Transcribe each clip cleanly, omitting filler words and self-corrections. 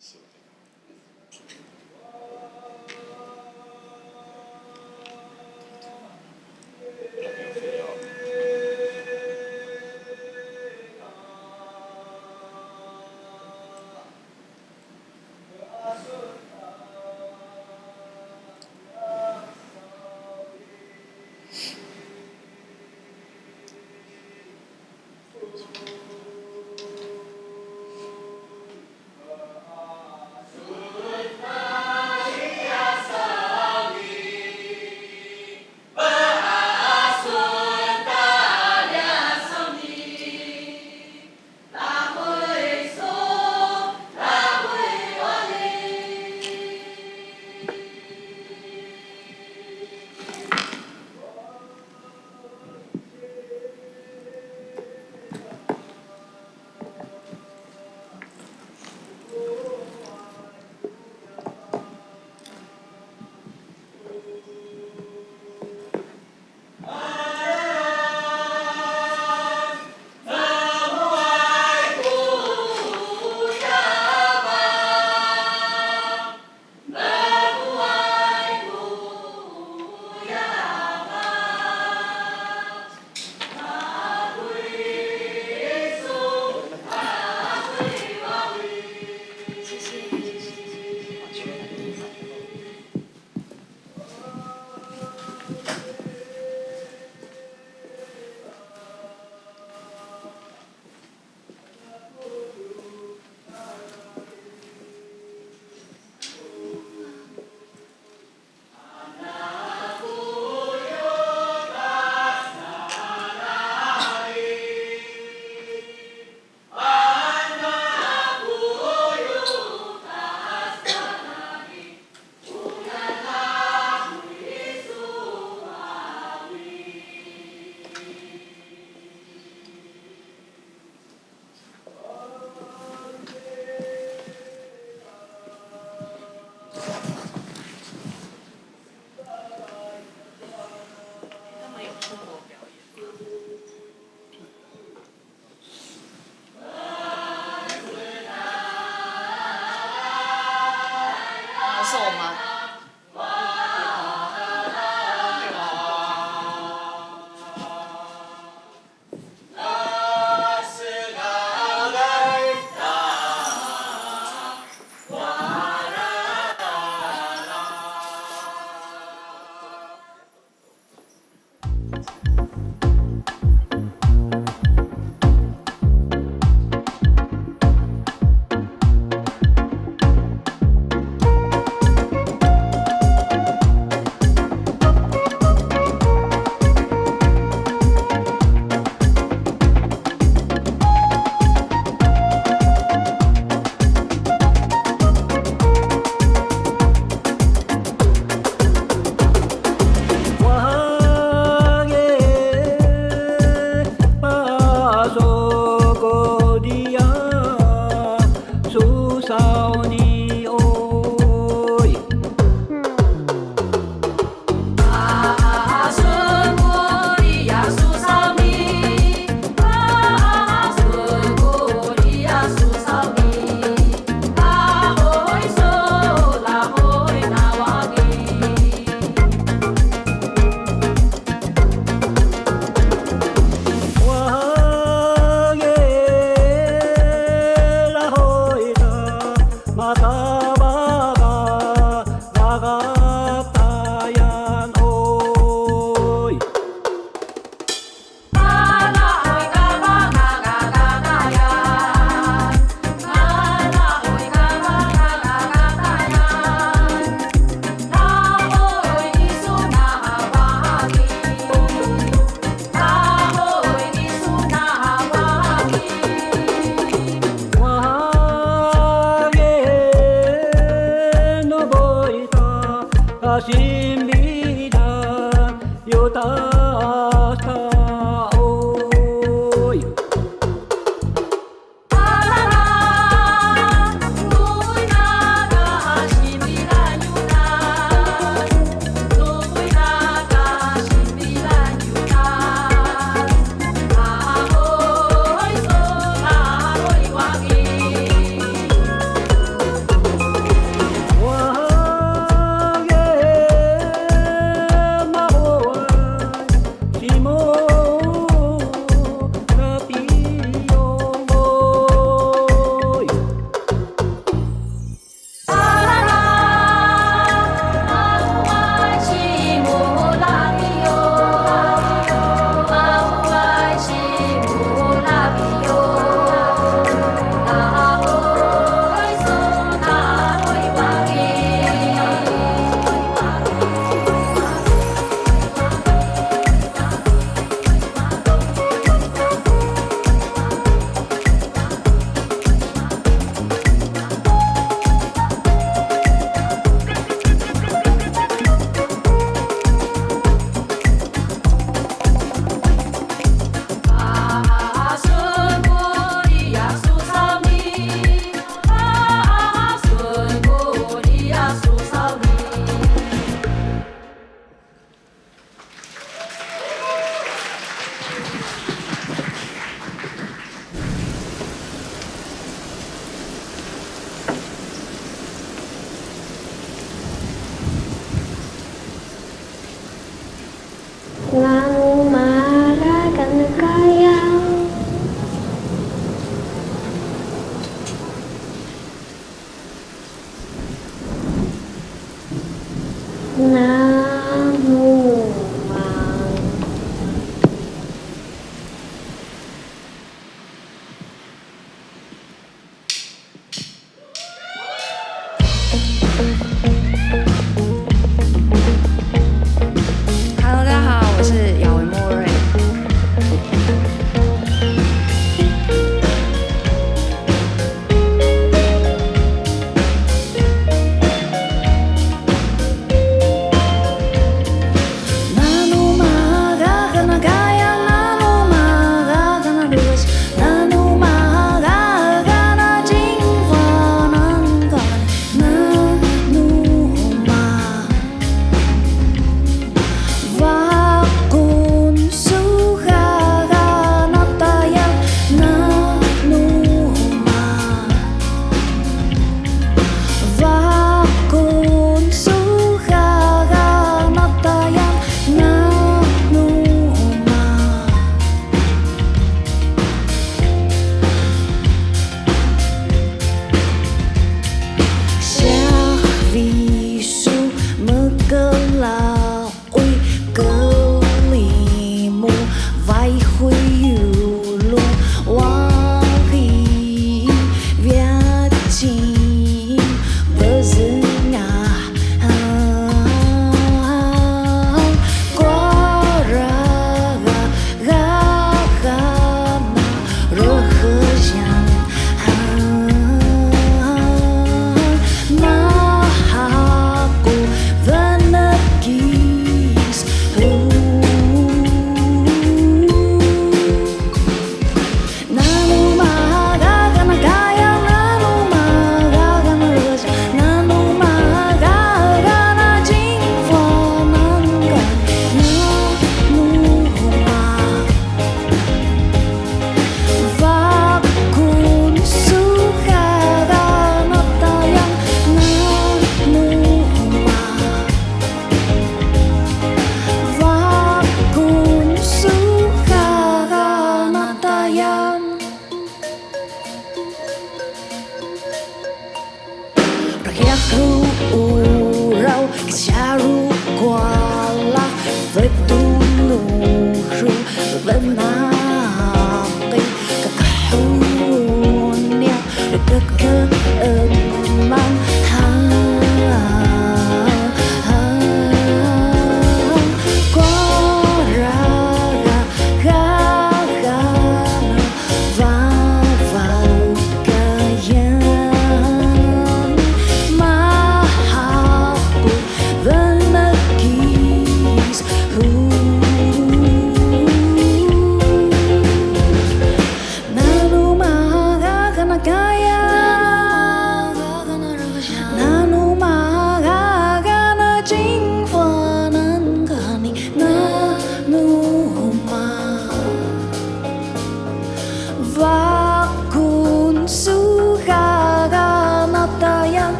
是的。他没有非要。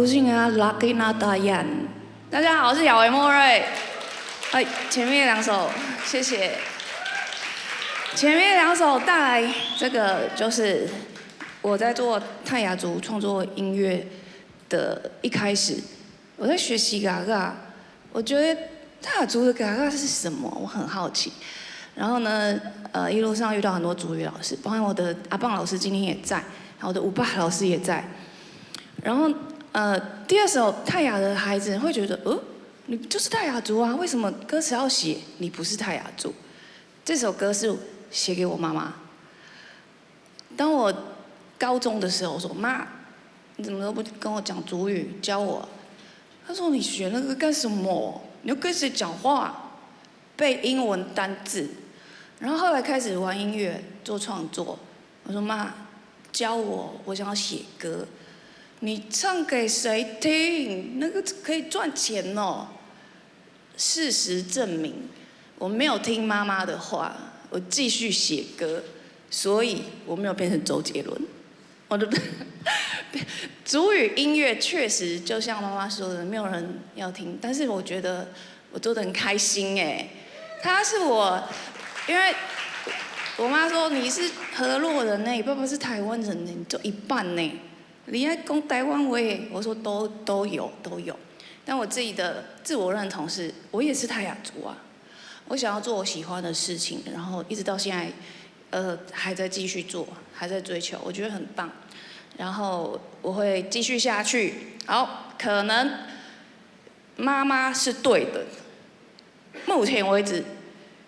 信啊，Lucky Not Diane。大家好，我是亚维莫瑞。前面2首，谢谢。前面2首带来这个就是我在做泰雅族创作音乐的一开始，我在学习嘎嘎，我觉得泰雅族的嘎嘎是什么？我很好奇。然后呢，一路上遇到很多族语老师，包括我的阿棒老师今天也在，然后我的舞爸老师也在。然后第2首泰雅的孩子会觉得，你就是泰雅族啊，为什么歌词要写你不是泰雅族？这首歌是写给我妈妈。当我高中的时候，我说妈，你怎么都不跟我讲族语，教我？她说你学那个干什么？你要跟谁讲话？背英文单字。然后后来开始玩音乐，做创作。我说妈，教我，我想要写歌。你唱给谁听？那个可以赚钱哦。事实证明，我没有听妈妈的话，我继续写歌，所以我没有变成周杰伦。我的族语音乐确实就像妈妈说的，没有人要听，但是我觉得我做得很开心哎。他是我，因为我妈说你是河洛人呢，你爸爸是台湾人呢，你就一半呢。你爱讲台湾话，我说都有。但我自己的自我认同是，我也是泰雅族啊。我想要做我喜欢的事情，然后一直到现在，还在继续做，还在追求，我觉得很棒。然后我会继续下去。好，可能妈妈是对的。目前为止，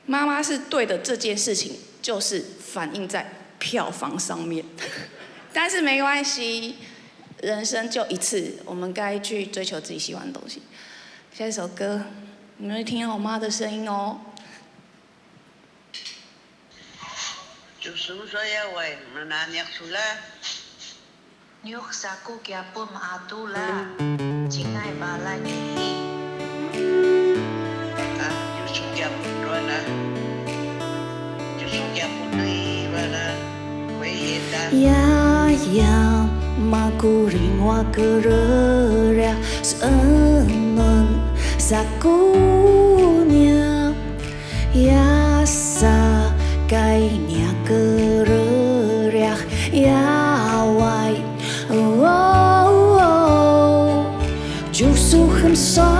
妈妈是对的这件事情，就是反映在票房上面。但是没关系，人生就一次，我们该去追求自己喜欢的东西。下一首歌，你们会听到我妈的声音哦。Justru saya wai menanyak sula. Nyuk saku kia pun maatula, cingai balai. Justru kia pun dola. Justru kia pun nai bala. Ya makuring wa kereria seenun sakunya ya sa kainya kereria ya wai Jusu hemsa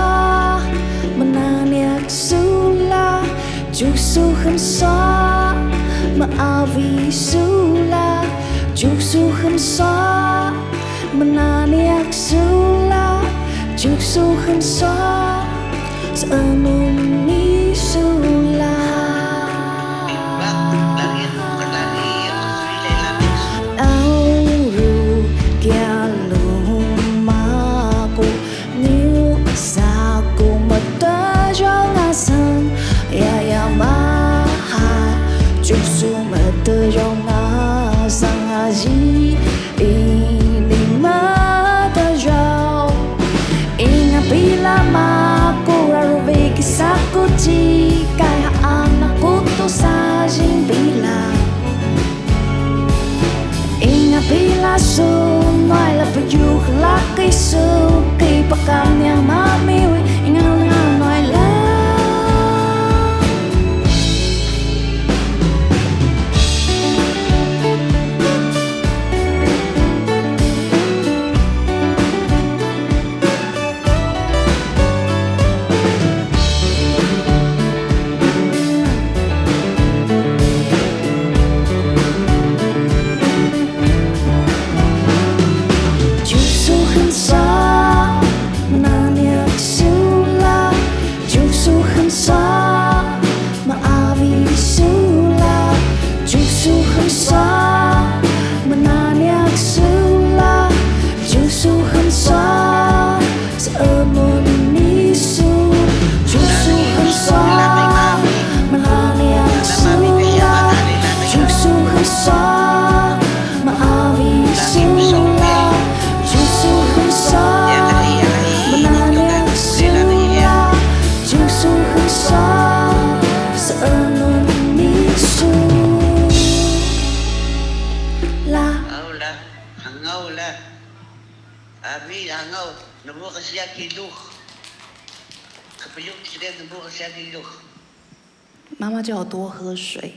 menaniak sula Jusu hemsa maavi sula Jusu hemsa menaniak sula Jusu hemsa seenuni sula Auru kialu maku Niu saku metajong asam Ya maha Jusu metajong asam haji Ini metajong Ingat bila maku Rarubi kisahku Jika anakku tu sajing bila Ingat bila sunai Lepas juga laki suki Pekan yang mamiwi Ingat nganoi lah Hangau lah. Abi hangau. Namo kasi yakido. Kapayok sila namo kasi yakido. 妈妈叫我多喝水。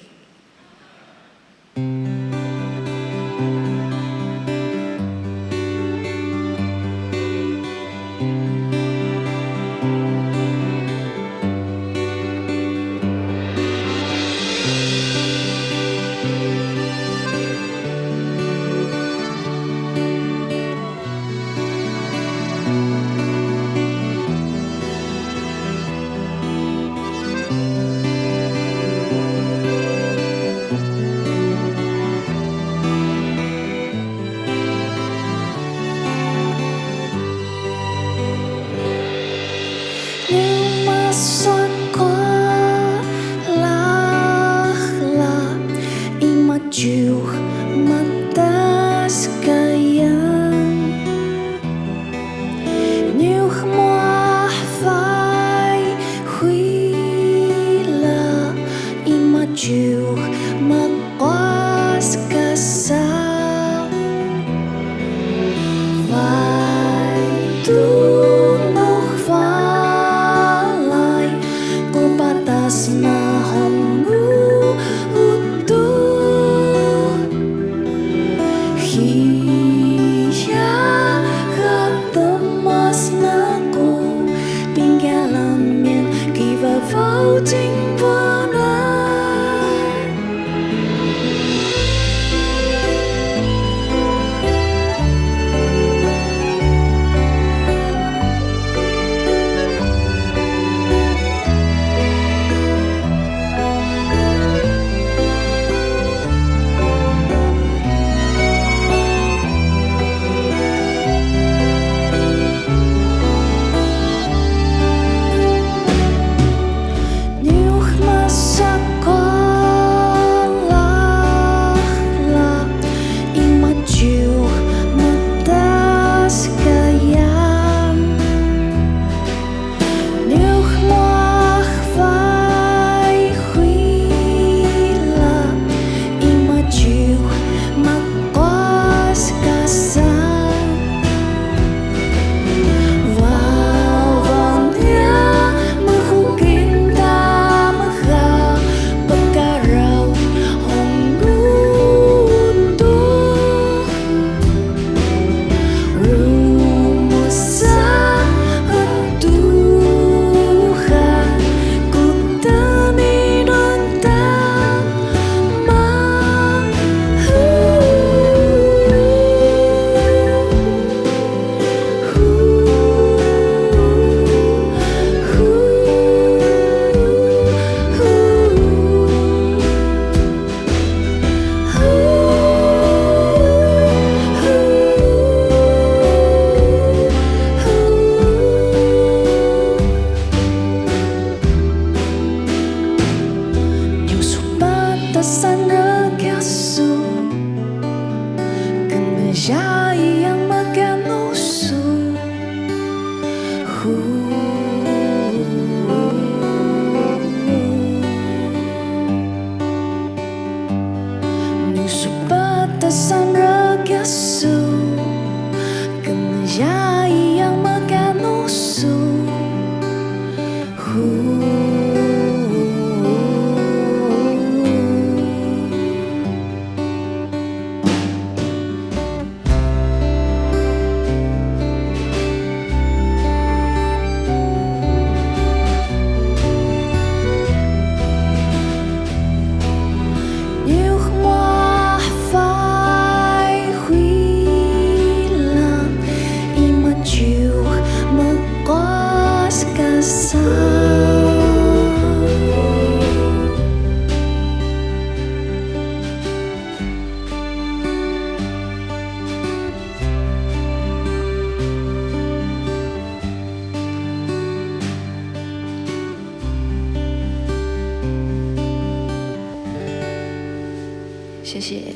谢谢。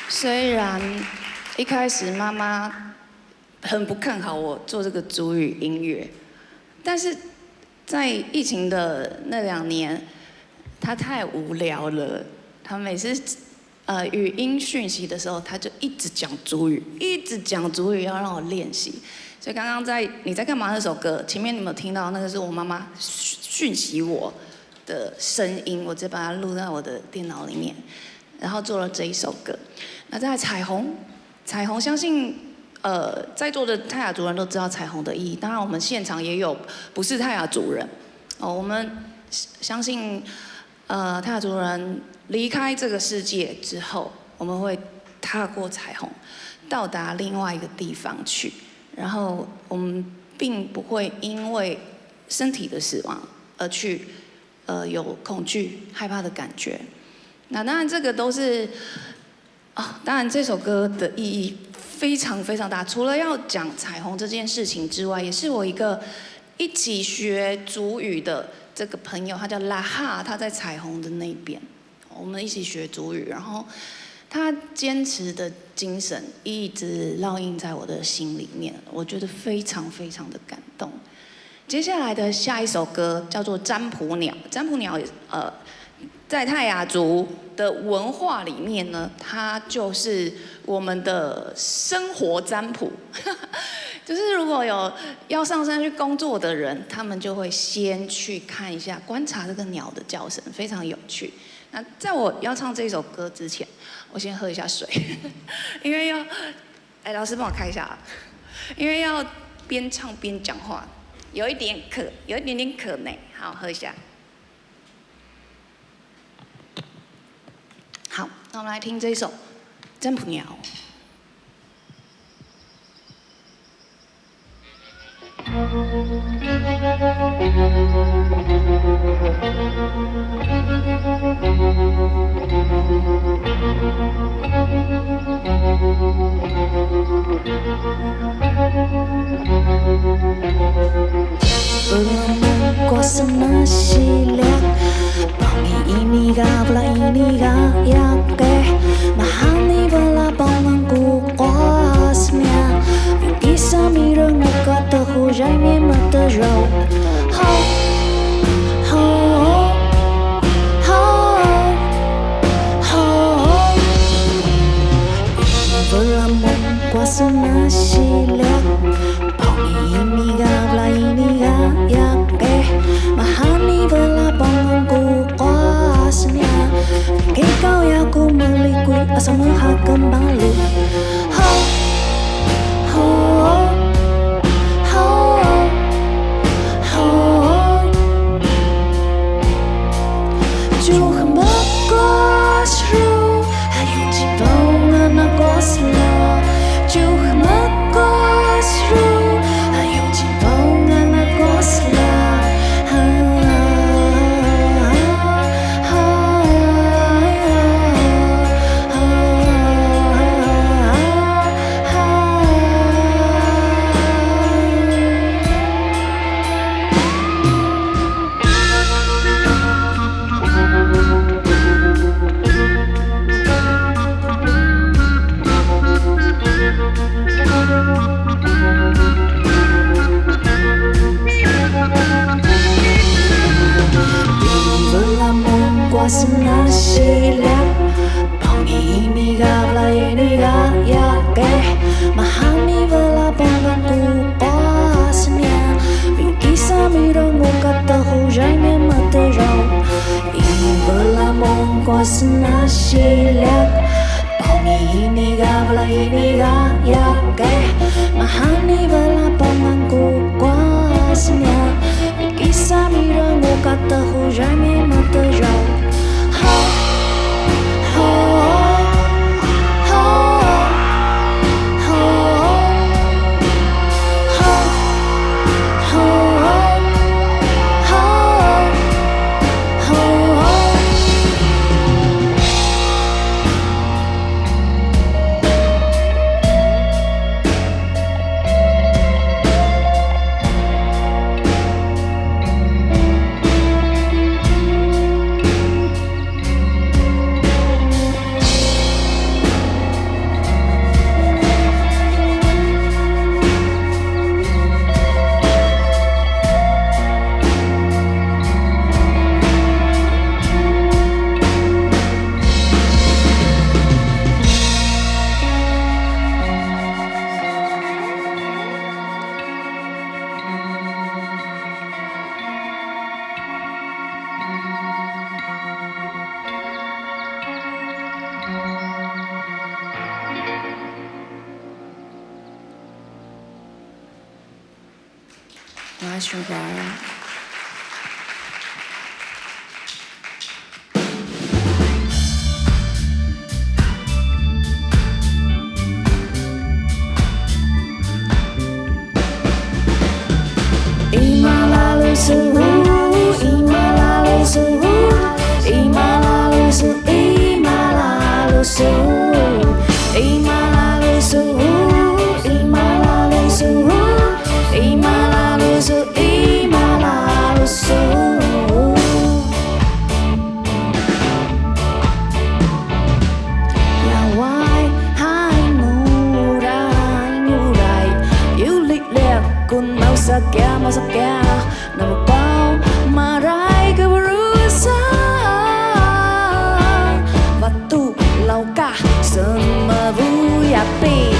虽然一开始妈妈很不看好我做这个族语音乐，但是在疫情的那2年，她太无聊了。她每次语音讯息的时候，他就一直讲主语，一直讲主语，要让我练习。所以刚刚在你在干嘛那首歌前面，你有没有听到那个是我妈妈讯息我的声音？我直接把它录在我的电脑里面，然后做了这一首歌。那再来彩虹，彩虹相信在座的泰雅族人都知道彩虹的意义。当然我们现场也有不是泰雅族人哦，我们相信泰雅族人离开这个世界之后，我们会踏过彩虹，到达另外一个地方去。然后我们并不会因为身体的死亡而去有恐惧、害怕的感觉。那当然这个都是当然这首歌的意义非常非常大。除了要讲彩虹这件事情之外，也是我一起学族语的这个朋友，他叫拉哈，他在彩虹的那边，我们一起学族语，然后他坚持的精神一直烙印在我的心里面，我觉得非常非常的感动。接下来的下一首歌叫做《占卜鸟》，占卜鸟在泰雅族的文化里面呢，它就是我们的生活占卜。就是如果有要上山去工作的人，他们就会先去看一下，观察这个鸟的叫声，非常有趣。那在我要唱这首歌之前，我先喝一下水，因为要，老师帮我开一下，因为要边唱边讲话，有一点点渴呢。好，喝一下。好，那我们来听这一首《占卜鸟》。Belum kuasa nasilak Bangi ini ga bela ini ga yake Mahani bela bangangku kuasnya Kisah mirang nak terhujai memang terjauh Ho, ho, ho, ho Belum kuasa nasilak Ini ga bela ini ga yake Mahani bela bangangku kuasnya Fikir kau ya ku melikui asal mehak kembali Ho, ho, ho, ho Juh bagus ru Hayu jibau ngana kuasla Juh bagus ru Kuasa silap Bangi ini ga bela ini ga yake Mahani bela bangangku kuasnya Kisah mirang kata hujai memang terjauh Ini bela kuasa silap Bangi ini ga bela ini ga yake Mahani bela bangangku kuasnya Kisah mirang kata hujai memang terjauh 来循环。Ima lalu suhu, ima lalu suhu, ima lalu suhu, ima lalu suhu, ima lalu suhu, ima lalu suhu, ima lalu suhu, ima lalu suhu. Ya wai hai murai, yêu lịch liệt kun mau sakya nama kau marai ke berusaha waktu laukah semua buaya pit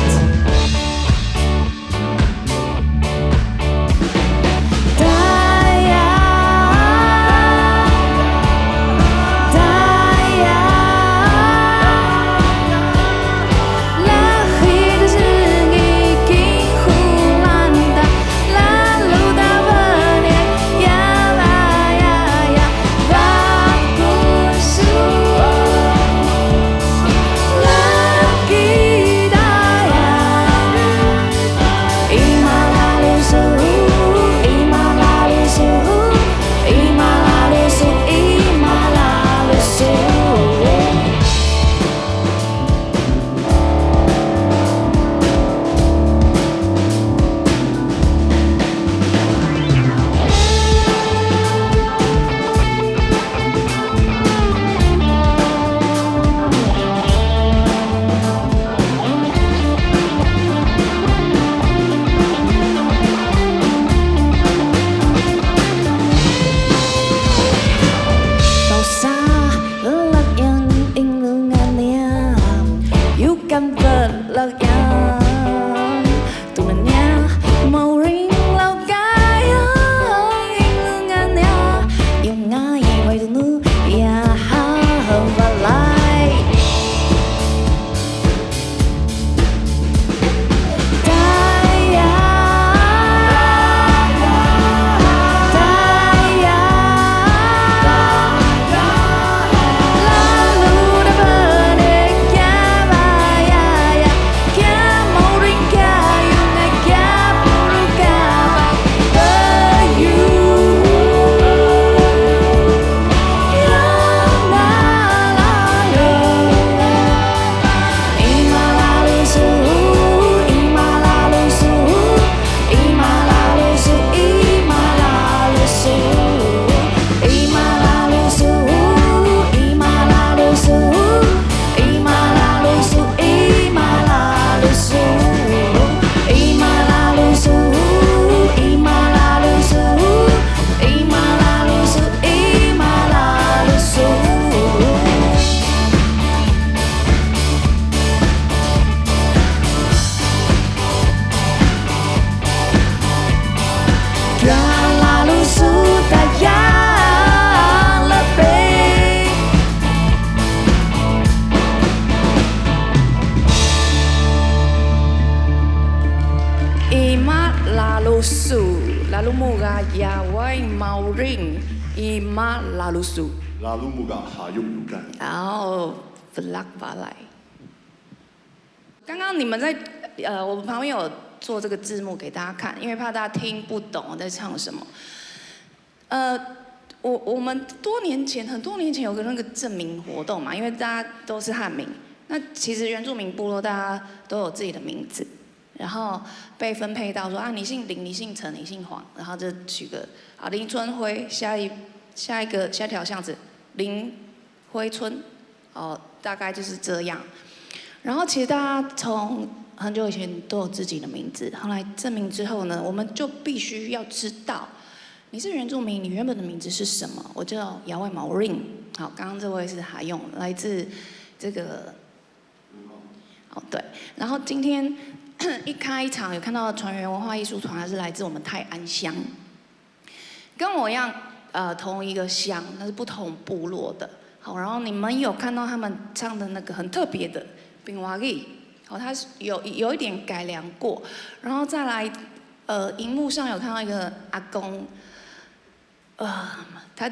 lalu muga Yahweh mau ring ima lalu su。 Lalu muga hayum yukan。 然后 vlog 吧来。刚刚你们在我们旁边有做这个字幕给大家看，因为怕大家听不懂我在唱什么。我们很多年前有个那个证明活动嘛，因为大家都是汉民，那其实原住民部落大家都有自己的名字，然后被分配到说啊你姓林，你姓陈，你姓黄，然后就取个啊林春辉，下一条巷子林辉村，哦大概就是这样。然后其实大家从很久以前都有自己的名字，后来证明之后呢，我们就必须要知道。 你是原住民，你原本的名字是什么？我叫姚外毛 Ring。好，刚刚这位是哈用，来自这个，哦对。然后今天一开场有看到船员文化艺术团，它是来自我们泰安乡，跟我一样，同一个乡，但是不同部落的。好，然后你们有看到他们唱的那个很特别的冰瓦语，好，它是有一点改良过，然后再来。荧幕上有看到一个阿公，他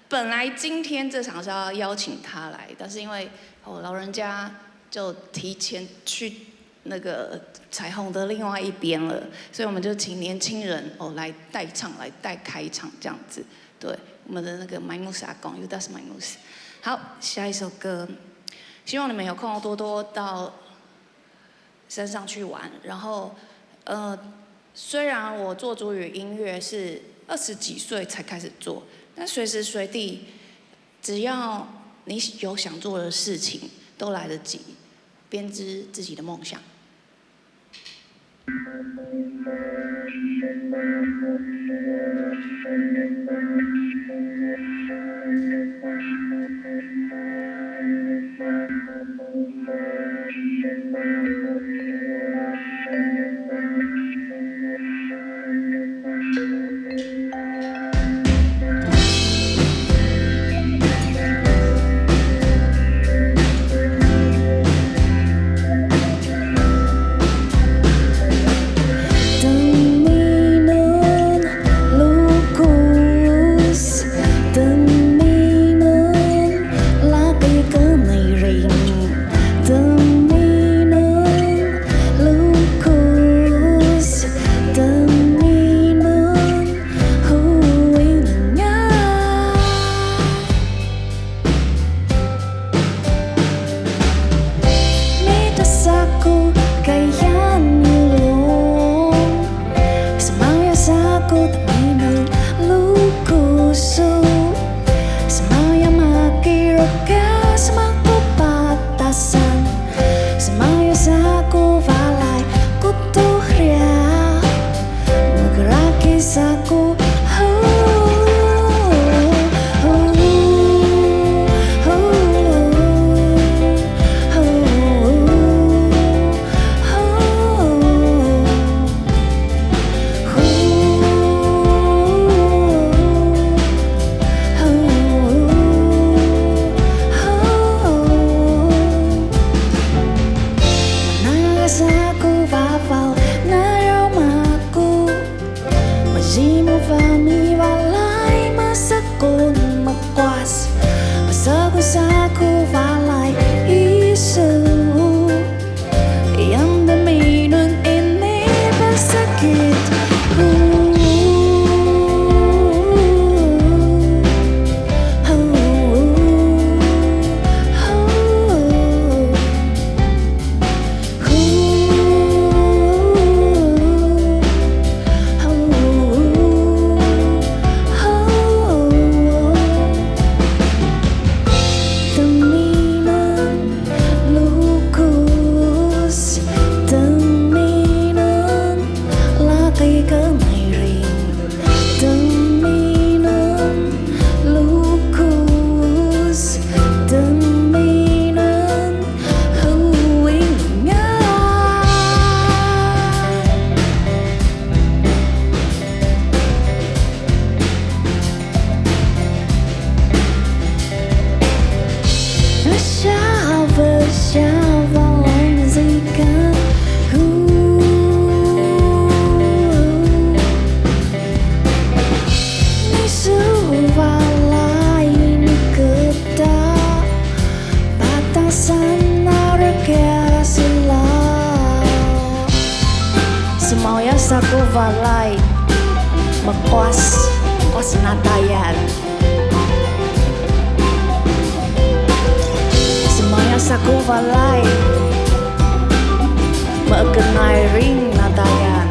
本来今天这场是要邀请他来，但是因为老人家就提前去那个彩虹的另外一边了，所以我们就请年轻人来代唱，来代开场这样子。对，我们的那个麦姆斯阿公 ，Yudas 麦姆斯。好，下一首歌，希望你们有空多多到山上去玩。然后，虽然我做主语音乐是20几岁才开始做，但随时随地，只要你有想做的事情，都来得及编织自己的梦想。Saku valai Mekwas Natayan Semuanya saku valai Mengenai ring Natayan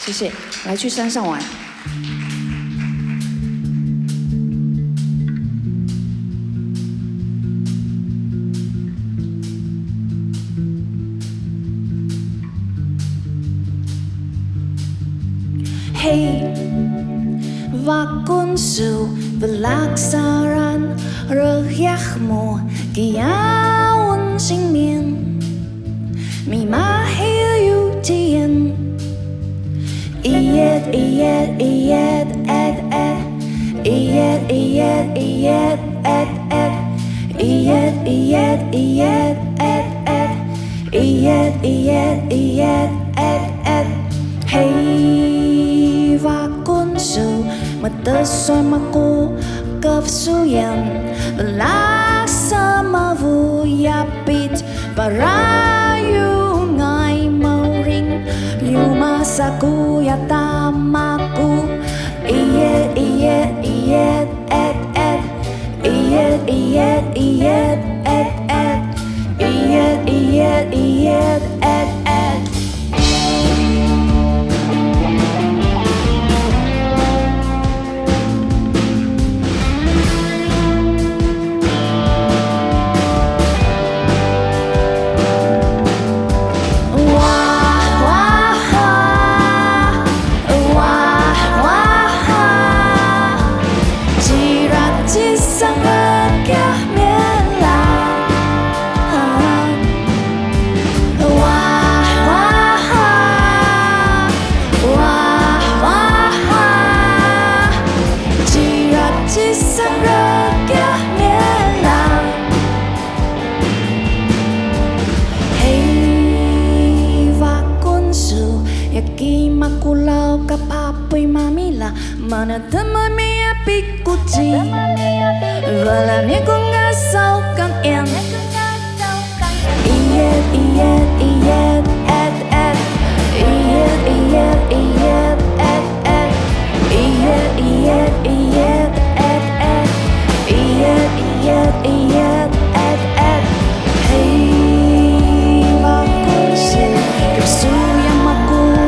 谢谢，来去山上玩。嘿。vakunsu belaksaran rehyahmu kiawang singmin mi mahil yutien iyet iyet iyet et iyet iyet iyet et iyet iyet iyet et iyet iyet iyet et hey vakunsu matesamaku kefsuyan belasama vuyapit parayu ngai mauring yumasaku ya tamaku iyet iyet iyet et iyet iyet iyet et iyet iyet iyet et Makulau kapapoy mamila mana teman mia pikuti walani kung ngasaw kang en iyet iyet iyet et iyet iyet iyet et iyet iyet iyet et iyet iyet iyet et hey vakunsu kefsuyan makulau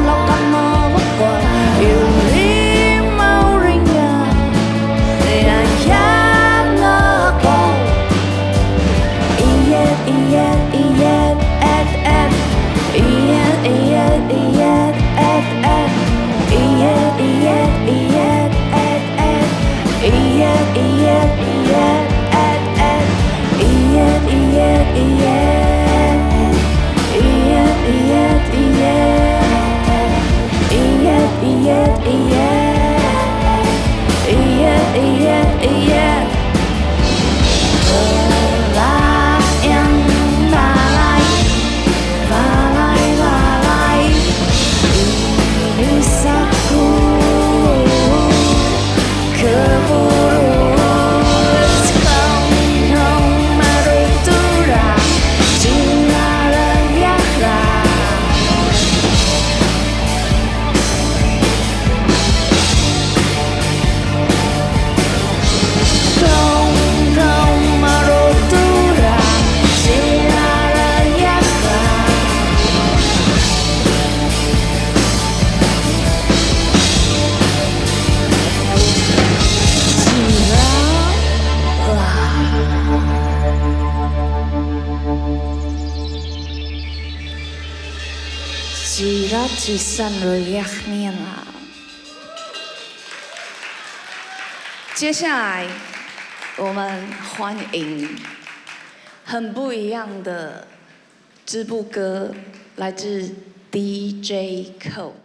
Jirat jisan royak nian啦。接下来，我们欢迎很不一样的织布歌，来自 DJ Code。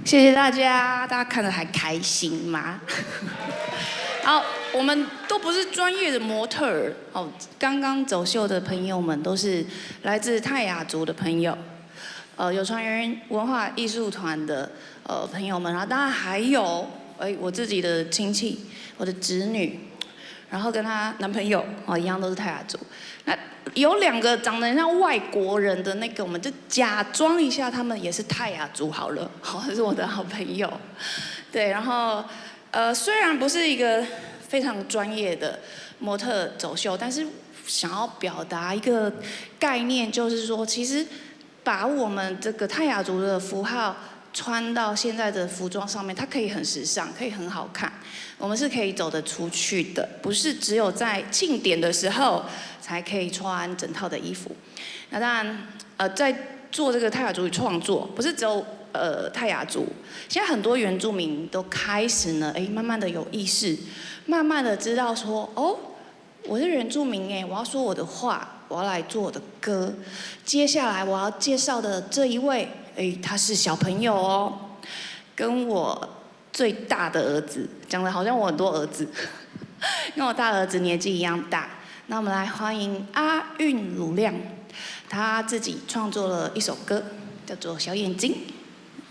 谢谢大家，大家看着还开心吗？好，我们都不是专业的模特儿哦，刚刚走秀的朋友们都是来自泰雅族的朋友，有传人文化艺术团的朋友们，然后当然还有我自己的亲戚，我的侄女，然后跟她男朋友一样都是泰雅族。那有2个长得很像外国人的那个，我们就假装一下他们也是泰雅族好了。好，这是我的好朋友。对，然后虽然不是一个非常专业的模特走秀，但是想要表达一个概念，就是说，其实把我们这个泰雅族的符号穿到现在的服装上面，它可以很时尚，可以很好看。我们是可以走得出去的，不是只有在庆典的时候才可以穿整套的衣服。那当然，在做这个泰雅族语创作，不是只有泰雅族，现在很多原住民都开始呢，慢慢的有意识，慢慢的知道说，我是原住民我要说我的话，我要来做我的歌。接下来我要介绍的这一位，他是小朋友哦，跟我最大的儿子，讲的好像我很多儿子，跟我大儿子年纪一样大。那我们来欢迎阿韵鲁亮，他自己创作了一首歌，叫做《小眼睛》。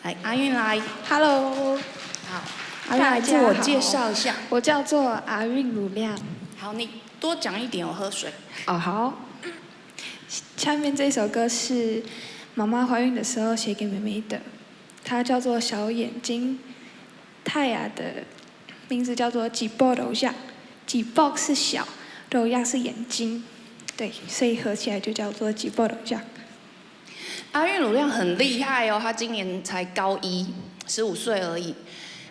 来，阿韵来 ，Hello， 好，阿韵来自我介绍一下。我叫做阿韵鲁亮。好，你多讲一点，我喝水。好。下面这首歌是妈妈怀孕的时候写给妹妹的，它叫做《小眼睛》，泰雅的名字叫做吉波柔亚，吉波是小，柔亚是眼睛，对，所以合起来就叫做吉波柔亚。阿韵鲁亮很厉害哦，他今年才高1，15岁而已。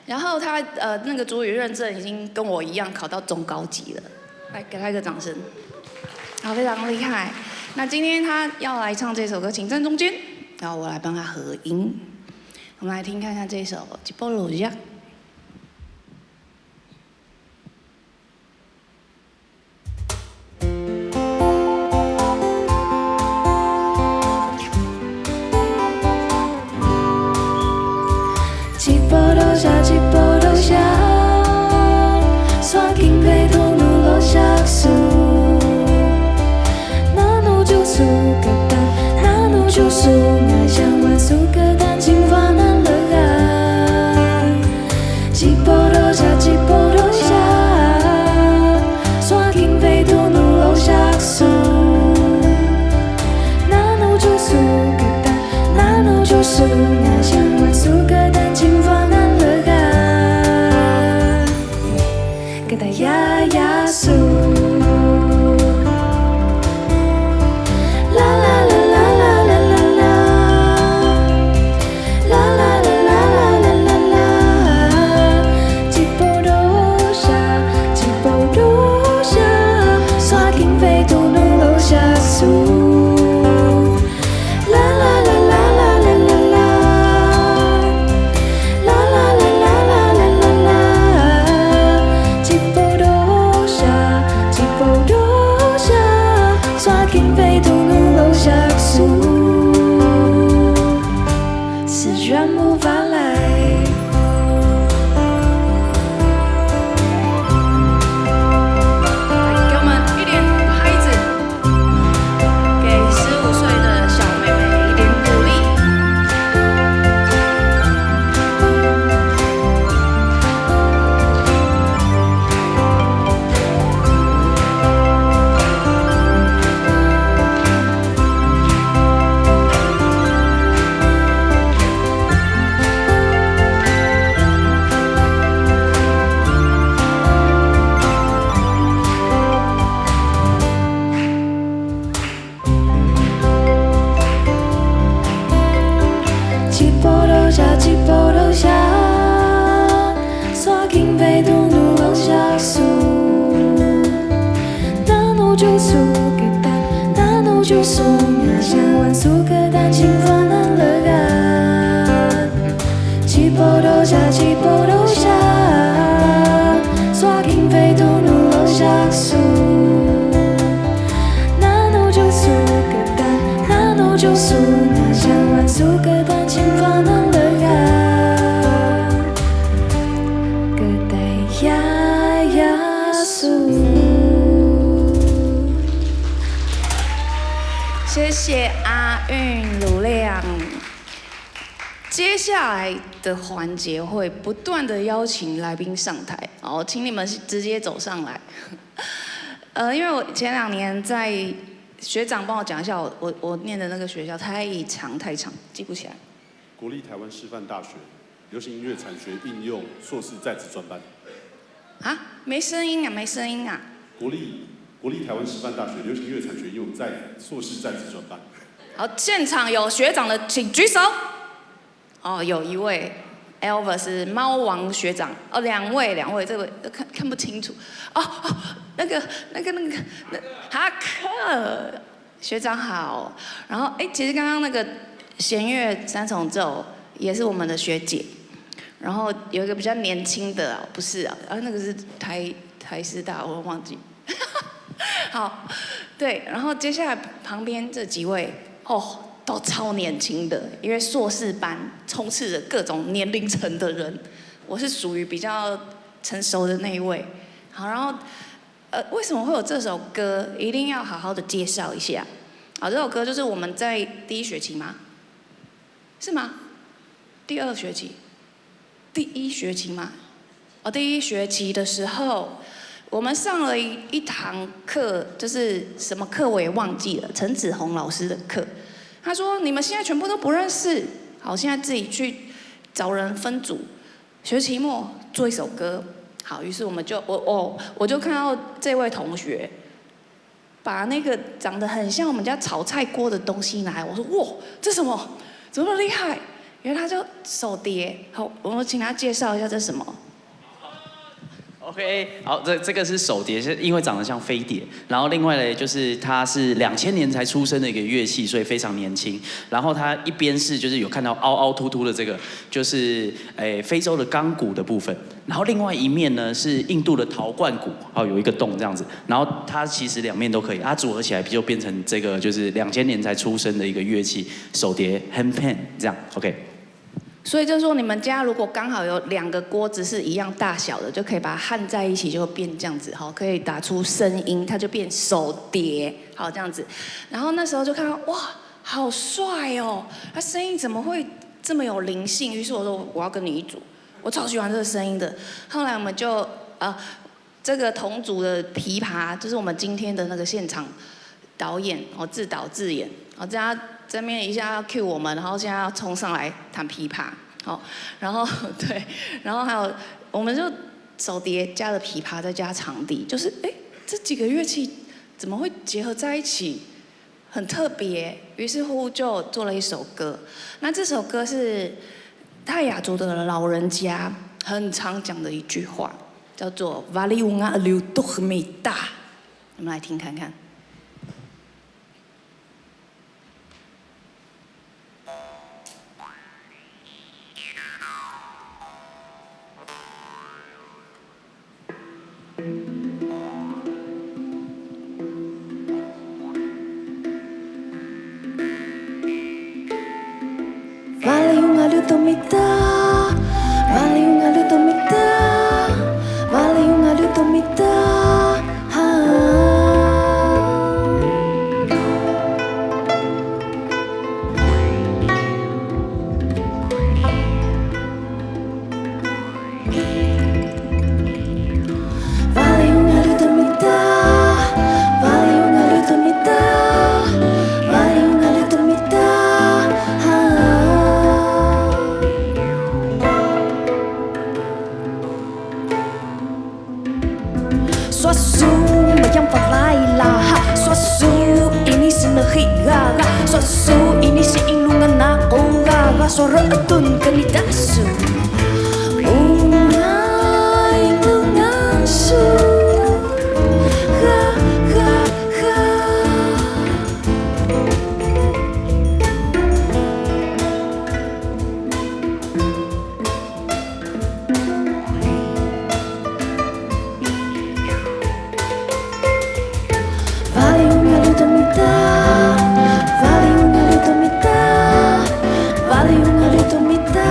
然后他那个族语认证已经跟我一样考到中高级了，来给他一个掌声。好，非常厉害。那今天他要来唱这首歌，请站中间，然后我来帮他合音。我们来听看看这首《吉波鲁亚》。吉波罗夏，吉波罗夏，刷金配头努罗夏苏，那努就苏格丹，那努就苏爱香万苏格丹，金发难了汉。吉波罗夏，吉波罗夏，刷金配头努罗夏苏，那努就苏格丹，那努就苏爱香万苏格丹。Kata ya ya su 下来的环节会不断的邀请来宾上台，好，请你们直接走上来。因为我前2年在学长帮我讲一下我念的那个学校太长，记不起来。国立台湾师范大学流行音乐产学应用硕士在职专班。啊，没声音啊！国立台湾师范大学流行音乐产学应用硕士在职专班。好，现场有学长的请举手。哦，有一位 Elvis 是猫王学长。哦，两位，这位看不清楚。哦，那个哈克学长好。然后其实刚刚那个弦乐3重奏也是我们的学姐。然后有一个比较年轻的，不是啊，那个是台师大，我忘记。好，对，然后接下来旁边这几位都超年轻的，因为硕士班充斥着各种年龄层的人，我是属于比较成熟的那一位。好，然后为什么会有这首歌？一定要好好的介绍一下。好，这首歌就是我们在第1学期吗？是吗？第2学期？第1学期吗？第1学期的时候，我们上了一堂课，就是什么课我也忘记了，陈子红老师的课。他说：“你们现在全部都不认识，好，现在自己去找人分组，学期末做一首歌。”好，于是我就看到这位同学把那个长得很像我们家炒菜锅的东西拿来，我说：“哇，这什么？怎么那么厉害？”因为他就手碟，好，我请他介绍一下这是什么。OK， 好，这个是手碟，是因为长得像飞碟。然后另外呢，就是它是2000年才出生的一个乐器，所以非常年轻。然后它一边是就是有看到凹凹凸凸的这个，就是非洲的钢鼓的部分。然后另外一面呢是印度的陶罐鼓，有一个洞这样子。然后它其实两面都可以，它组合起来就变成这个就是2000年才出生的一个乐器，手碟 handpan 这样 OK。所以就是说，你们家如果刚好有2个锅子是一样大小的，就可以把它焊在一起，就会变这样子，好，可以打出声音，它就变手碟，好这样子。然后那时候就看到，哇，好帅哦，他声音怎么会这么有灵性？于是我说我要跟你一组，我超喜欢这个声音的。后来我们就这个同组的琵琶，就是我们今天的那个现场导演，自导自演，这样。这边一下要 cue 我们，然后现在要冲上来弹琵琶，好，然后对，然后还有我们就手碟加了琵琶再加长笛，就是这几个乐器怎么会结合在一起，很特别。于是乎就做了一首歌，那这首歌是泰雅族的老人家很常讲的一句话，叫做 "Valiunga liu tuh mita"， 我们来听看看。Valiunga lutomita, valiunga lutomita, valiunga lutomita. Valiunga lutomita, valiunga lutomita, valiunga lutomita. Suasu yang perlaila, suasu ini senehira, suasu ini seilungan naora, suara etun kenidasu, ungai lungasu, ha ha ha. Valiunga lutomita, valiunga lutomita, valiunga lutomita.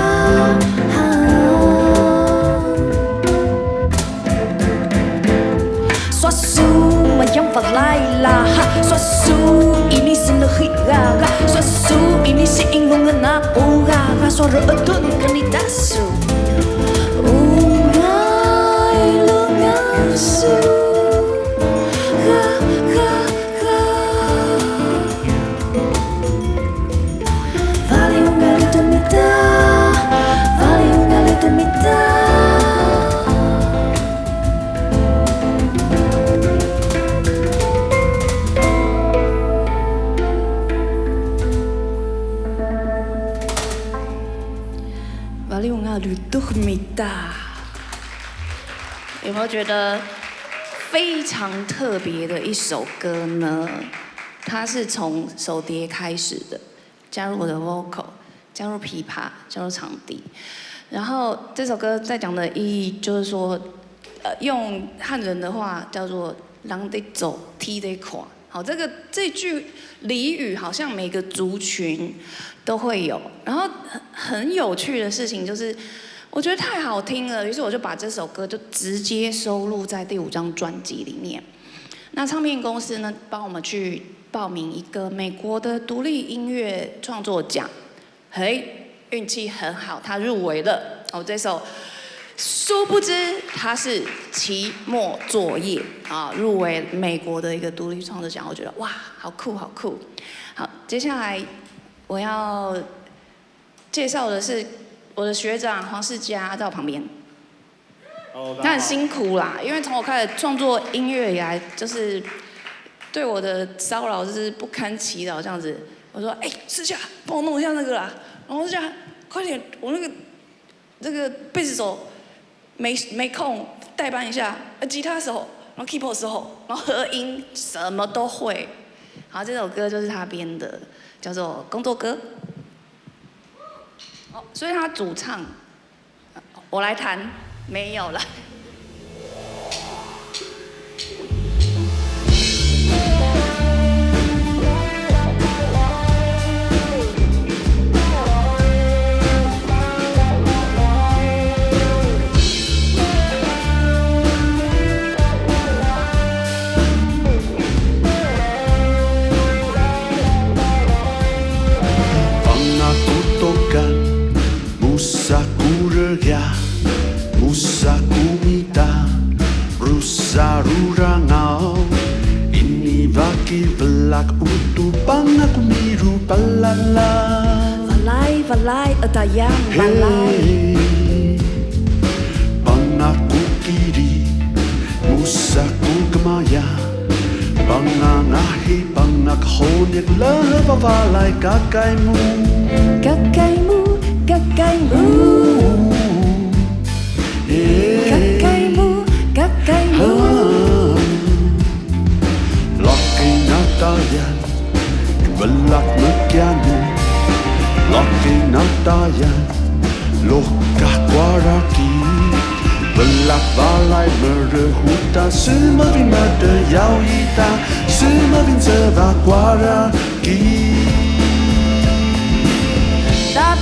有没有觉得非常特别的一首歌呢？它是从手碟开始的，加入我的 vocal， 加入琵琶，加入长笛。然后这首歌在讲的意义就是说，用汉人的话叫做"人得走，天得看"。好，这句俚语好像每个族群都会有。然后很有趣的事情就是，我觉得太好听了，于是我就把这首歌就直接收录在第5张专辑里面。那唱片公司呢，帮我们去报名一个美国的独立音乐创作奖，嘿，运气很好，他入围了。这首殊不知它是期末作业啊，入围美国的一个独立创作奖，我觉得哇，好酷好酷。好，接下来我要介绍的是我的学长黄世嘉，在我旁边。他很辛苦啦，因为从我开始创作音乐以来，就是对我的骚扰就是不堪其扰这样子。我说，世嘉，帮我弄一下那个啦。然后世嘉，快点，我这个贝斯手没空代班一下，吉他手，然后 keyboard 手，然后和音什么都会。好，这首歌就是他编的，叫做《工作歌》。所以他主唱，我来弹。没有了。Musaku mita rusa rurangau ini vaki velak utu pangaku miru palala Valai atayang valai pangaku kiri musaku kemaya pangangahi pangakhonek lava valai kakaimu kakaimu kakaimu Laki natayan velak mekianu Laki natayan lohkah kuaraki velak valai merehuta semavin mada yau ita semavin seva kuaraki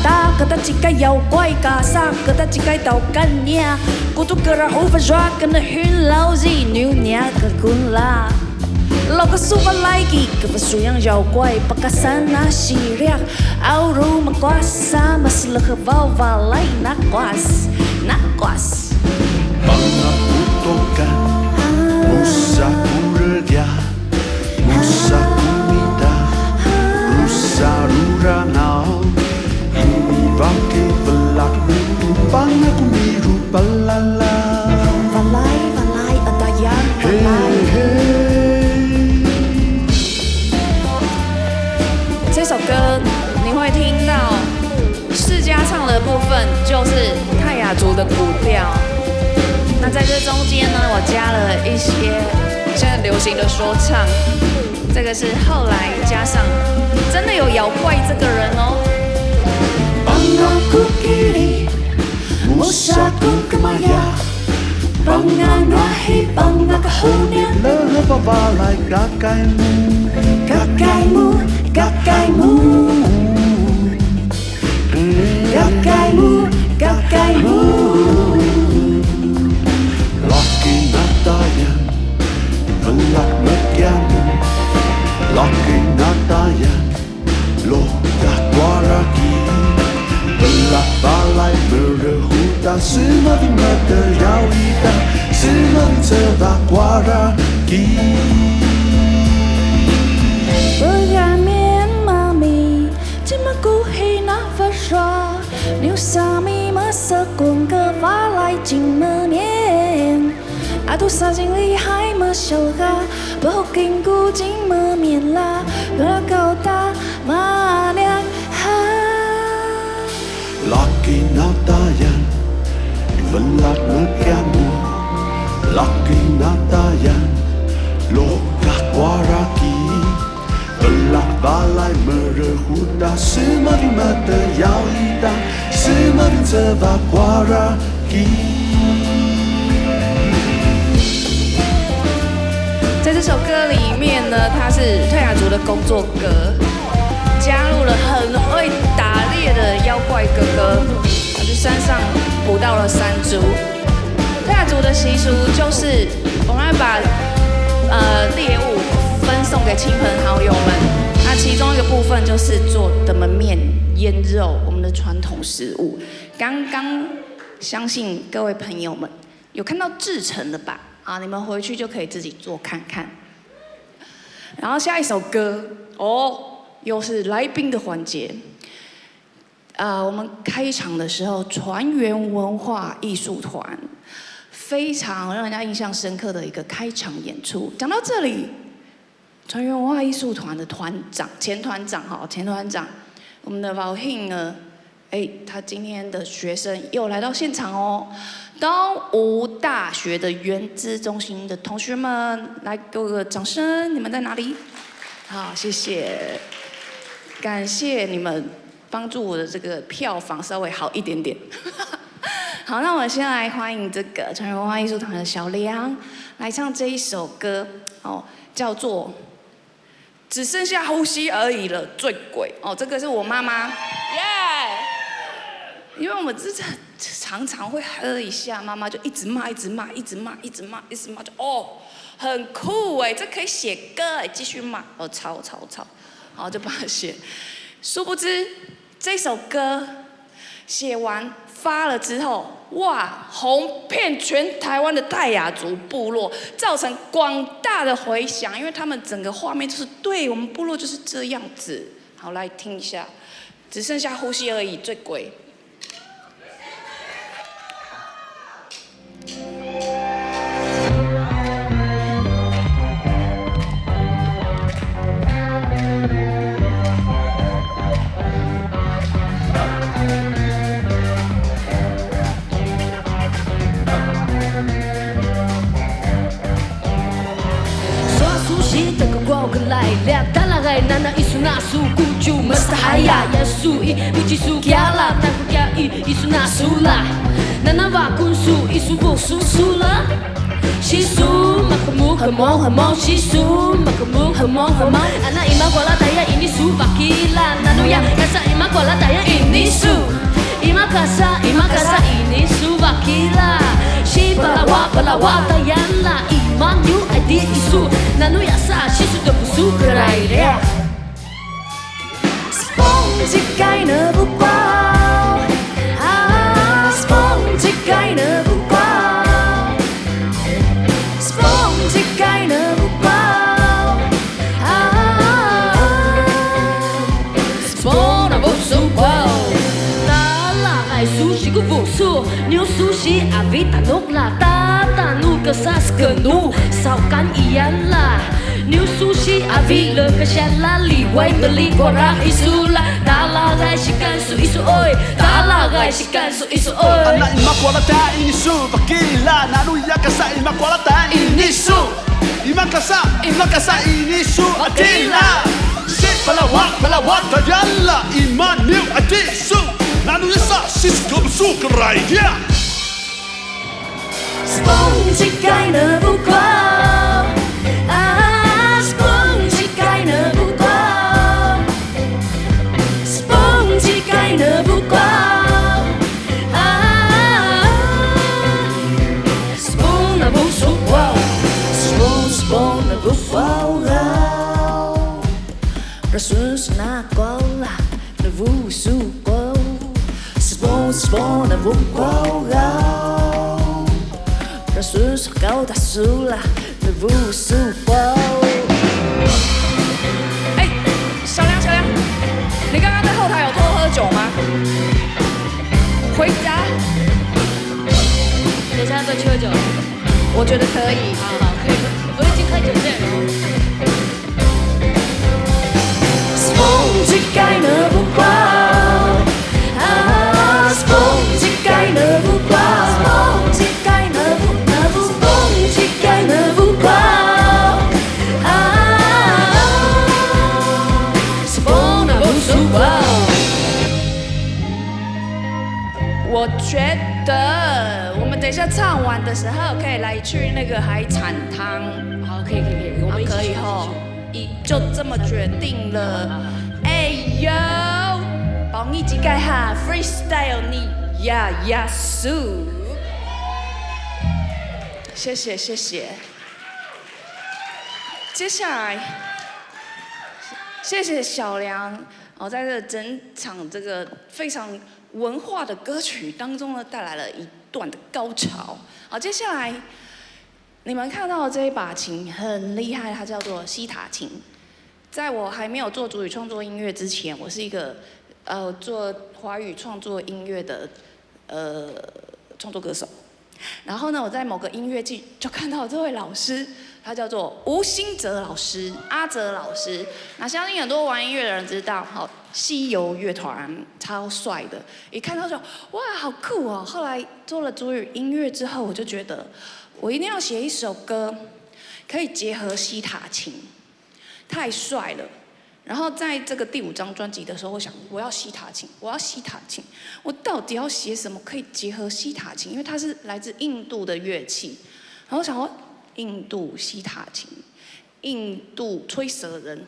ta kata jika yau quay cả sa kata jika tàu căn nha cô tu kera over joa kana hin lao gì new nya ka kun la lo ka su va lai ki ka va su yang yau quay pakasana si riak au ru ma kwasa mas le ka va lai na kwas pangaputokan musaku regia musaku mita rusa rurangau Vaki velak itu pangaku miru palala Valai atayang valai 这首歌你会听到世嘉唱的部分就是泰雅族的古调，那在这中间呢，我加了一些现在流行的说唱，这个是后来加上真的有妖怪这个人哦。Pangaku kiri, musaku kemaya, pangangahi pangakhonya lava valai kakaimu Laki natayan velak mekianu Laki natayan lohkah kuaraki velak valai merehuta semavin mata yau ita semavin seva kuaraki Bergamen mami Cimaku hina versra New sami masakung ke valai jing menien Atu sa jing li hai ma shou ga Bao kinh gu jing me mien la Bela kau ta ma liang ha Laki natayan velak mekianu Laki natayan lokat waraki Belak balai merehuda Semakin mata yau hitam Semakin terbak waraki 在这首歌里面呢，它是泰雅族的工作歌，加入了很会打猎的妖怪哥哥，他去山上捕到了山猪。泰雅族的习俗就是我们会把猎物分送给亲朋好友们，那其中一个部分就是做的门面腌肉，我们的传统食物。刚刚相信各位朋友们有看到制成的吧？啊，你们回去就可以自己做看看。然后下一首歌哦，又是来宾的环节。我们开场的时候，船员文化艺术团非常让人家印象深刻的一个开场演出。讲到这里，船员文化艺术团的前团长，我们的宝庆呢，他今天的学生又来到现场哦。东吴大学的原资中心的同学们，来给我个掌声！你们在哪里？好，谢谢，感谢你们帮助我的这个票房稍微好一点点。好，那我们先来欢迎这个传统文化艺术团的小梁来唱这一首歌，哦，叫做《只剩下呼吸而已了》，醉鬼哦，这个是我妈妈，耶！因为我们常常会喝一下，妈妈就一直骂，就很酷哎，这可以写歌哎，继续骂哦，吵，好就把它写。殊不知这首歌写完发了之后，哇，红遍全台湾的泰雅族部落，造成广大的回响，因为他们整个画面就是对我们部落就是这样子。好，来听一下，只剩下呼吸而已，醉鬼。Nana isu na suku mustahaya ya sui uci su kiala taku kia isu na sula nana va kunsu isu bu susula shisu makamu hemo shisu makamu hemo ana ima kola daya ini su vakila nanu ya kasa ima kola daya ini su ima kasa ini su vakila shi balawa dayala ima new idea isu nanu ya sa shisu de busu kerai Sponge cây nở bút bao Sponge cây nở bút bao Sponge cây nở bút bao Sponge bút su bao Ta là gai sushi của vụ su Nếu sushi à vi ta nốt là ta nu cơ sa skờ nu Sao kan iyan là Nếu sushi avi le kashala li wai beli kora isula Dala gai shikan su isu oi Dala gai shikan su isu oi Ana imakwalata inisu bakila Nanu yakasa imakwalata inisu Imakasa inisu akila Sit palawa tajalla Iman new adisu Nanu yasa sisko busu kerai dia Sponge cây nở bút qua Sponge cây nở bút qua Sponge cây nở bút qua Sponge nở bút su qua Sponge nở bút qua Rasus na cola nở bút su qua Sponge nở bút qua Rasus kau tak sula nở bút su qua 小梁，你刚刚在后台有偷喝酒吗？回家。等一下再去喝酒。我觉得可以。好，可以。我已经开酒店了。Sponge cây nở bút qua Sponge cây nở bút qua Sponge cây nở bút 一下唱完的时候，可以来去那个海产汤。好，可以，我们一起可以去吼，就这么决定了。哎呦，帮你一个哈 freestyle 你呀呀苏，谢谢谢谢。接下来，谢谢小梁哦，在这整场这个非常文化的歌曲当中呢，带来了一段的高潮。好，接下来你们看到的这一把琴很厉害，它叫做西塔琴。在我还没有做主语创作音乐之前，我是一个做华语创作音乐的创作歌手。然后呢，我在某个音乐季就看到这位老师，他叫做吴兴哲老师，阿哲老师。那相信很多玩音乐的人知道，好，西游乐团超帅的，一看到就哇，好酷哦。后来做了主语音乐之后，我就觉得我一定要写一首歌，可以结合西塔琴，太帅了。然后在这个第5张专辑的时候，我想我要西塔琴，我要西塔琴，我到底要写什么可以结合西塔琴？因为它是来自印度的乐器，然后我想说印度西塔琴，印度吹舌人，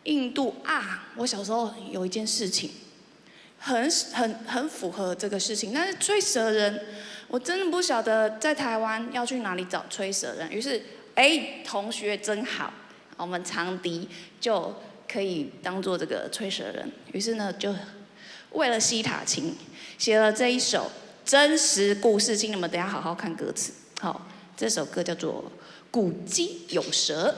印度啊！我小时候有一件事情，很符合这个事情，但是吹舌人，我真的不晓得在台湾要去哪里找吹舌人。于是，同学真好，我们长笛就可以当做这个吹舌人。于是呢，就为了西塔琴写了这一首真实故事，请你们等一下好好看歌词。好，这首歌叫做《古鸡有舌》。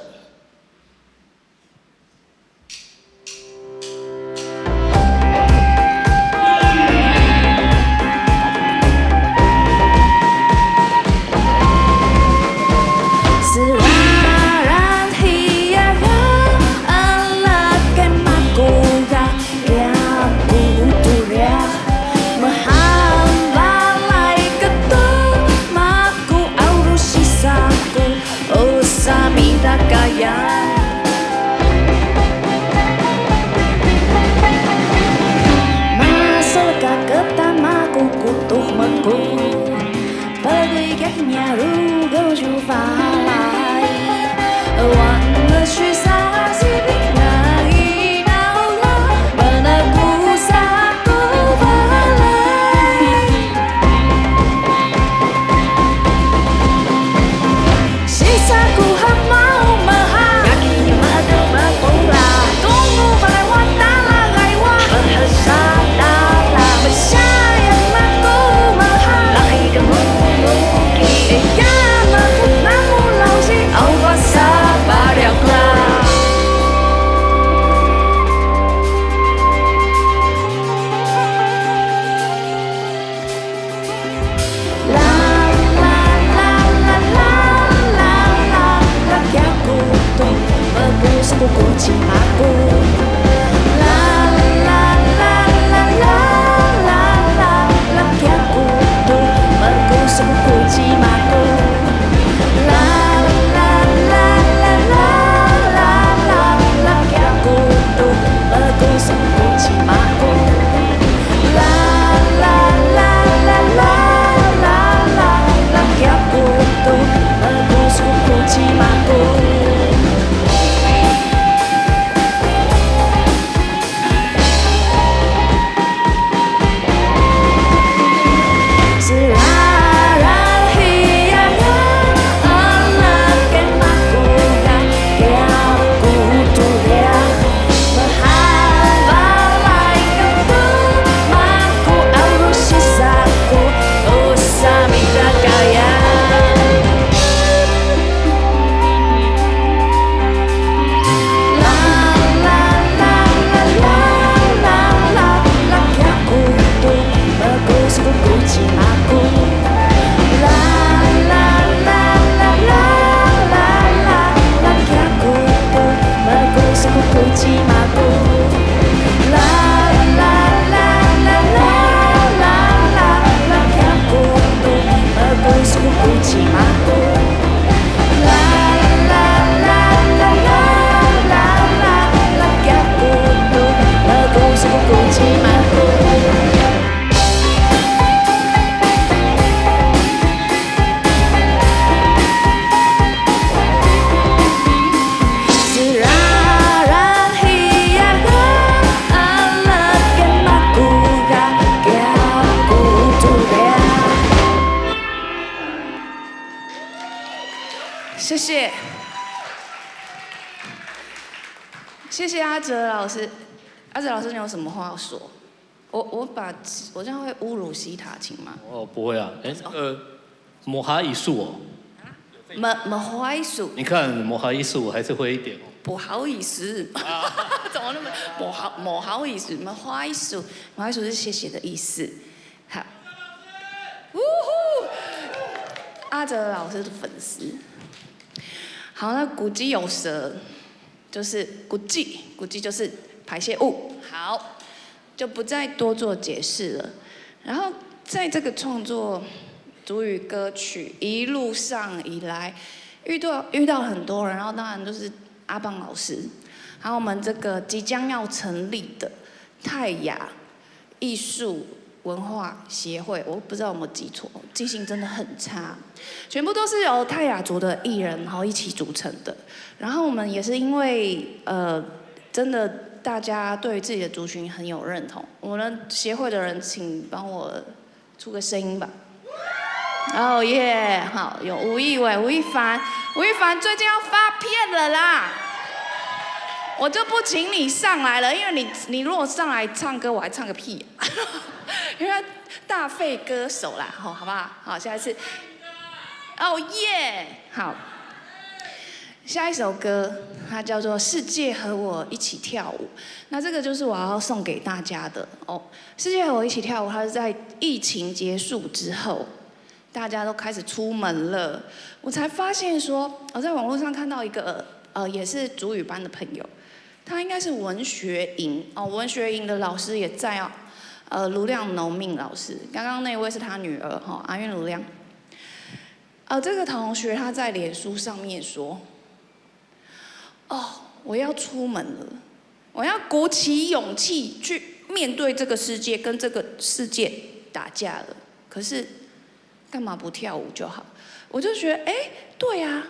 谢谢，谢谢阿哲老师。阿哲老师，你有什么话要说？我这样会侮辱西塔琴吗？哦，不会啊，摩哈艺术哦。摩哈艺术。你看摩哈艺术，我还是会一点哦。不好意思，怎么那么不好意思？摩哈艺术，摩哈艺术是谢谢的意思。好，呜呼，阿哲老师的粉丝。好，那古迹有蛇，就是古迹就是排泄物。好，就不再多做解释了。然后在这个创作族语歌曲一路上以来，遇到很多人，然后当然就是阿邦老师，还有我们这个即将要成立的泰雅艺术文化协会，我不知道有没有记错，记性真的很差，全部都是由泰雅族的艺人然后一起组成的。然后我们也是因为真的大家对于自己的族群很有认同，我们协会的人请帮我出个声音吧。哦耶，好，有吴亦伟、吴亦凡最近要发片了啦，我就不请你上来了，因为你如果上来唱歌，我还唱个屁，因为大肺歌手啦，好不好？好，下一次，哦耶，好，下一首歌它叫做《世界和我一起跳舞》，那这个就是我要送给大家的哦。《世界和我一起跳舞》它是在疫情结束之后。大家都开始出门了，我才发现说，我在网络上看到一个也是族语班的朋友，他应该是文学营哦，文学营的老师也在哦，卢亮农命老师，刚刚那位是他女儿哈，阿韵卢亮。这个同学他在脸书上面说，我要出门了，我要鼓起勇气去面对这个世界，跟这个世界打架了，可是。干嘛不跳舞就好？我就觉得，对啊，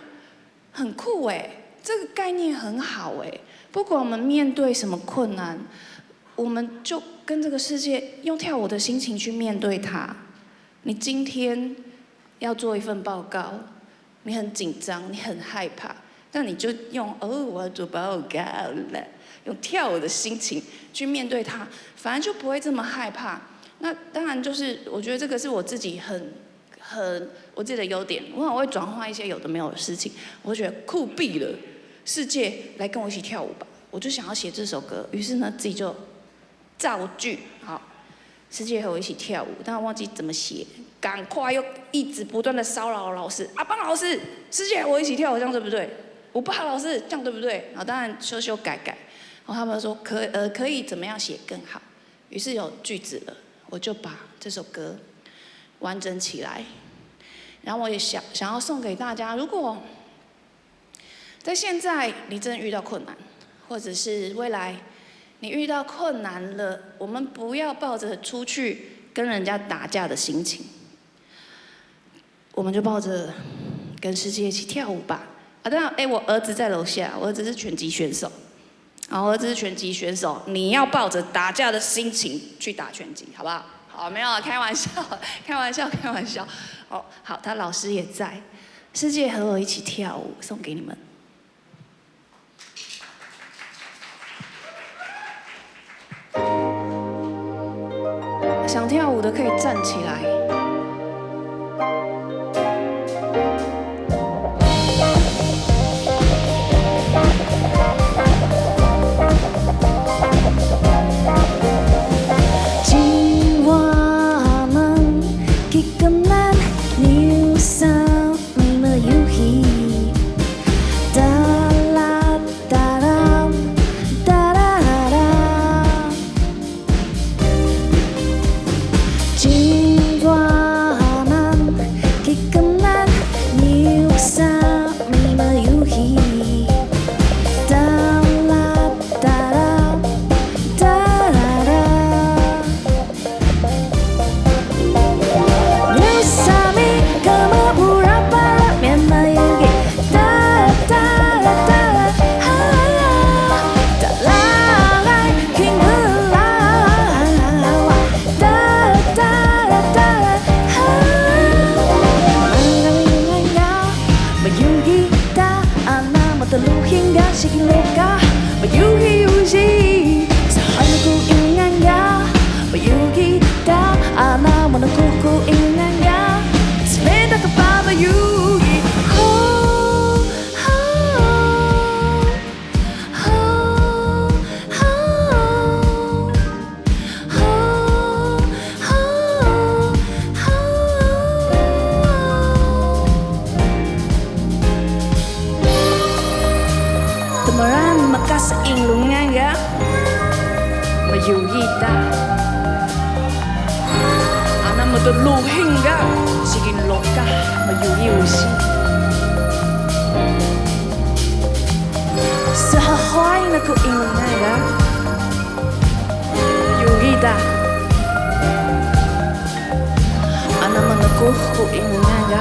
很酷哎，这个概念很好哎。不管我们面对什么困难，我们就跟这个世界用跳舞的心情去面对它。你今天要做一份报告，你很紧张，你很害怕，那你就用我要做报告了，用跳舞的心情去面对它，反而就不会这么害怕。那当然就是，我觉得这个是我自己我自己的优点，我很会转化一些有的没有的事情，我就觉得酷毙了，世界来跟我一起跳舞吧，我就想要写这首歌，于是呢自己就造句，好，世界和我一起跳舞，但我忘记怎么写，赶快又一直不断的骚扰老师，阿邦老师，世界和我一起跳舞，这样对不对？我爸老师这样对不对？然后当然修改，然后他们说可以怎么样写更好，于是有句子了，我就把这首歌完整起来，然后我也想要送给大家，如果在现在你真的遇到困难，或者是未来你遇到困难了，我们不要抱着出去跟人家打架的心情，我们就抱着跟世界一起跳舞吧。当然，我儿子在楼下，我儿子是拳击选手，然后儿子是拳击选手，你要抱着打架的心情去打拳击，好不好？好，没有啊，开玩笑。哦，好，他老师也在。世界和我一起跳舞，送给你们。想跳舞的可以站起来。有意的。啊，那么的路行个，是跟路个，没有游戏。是好坏那个因为那个有意的。啊，那么的过后因为那个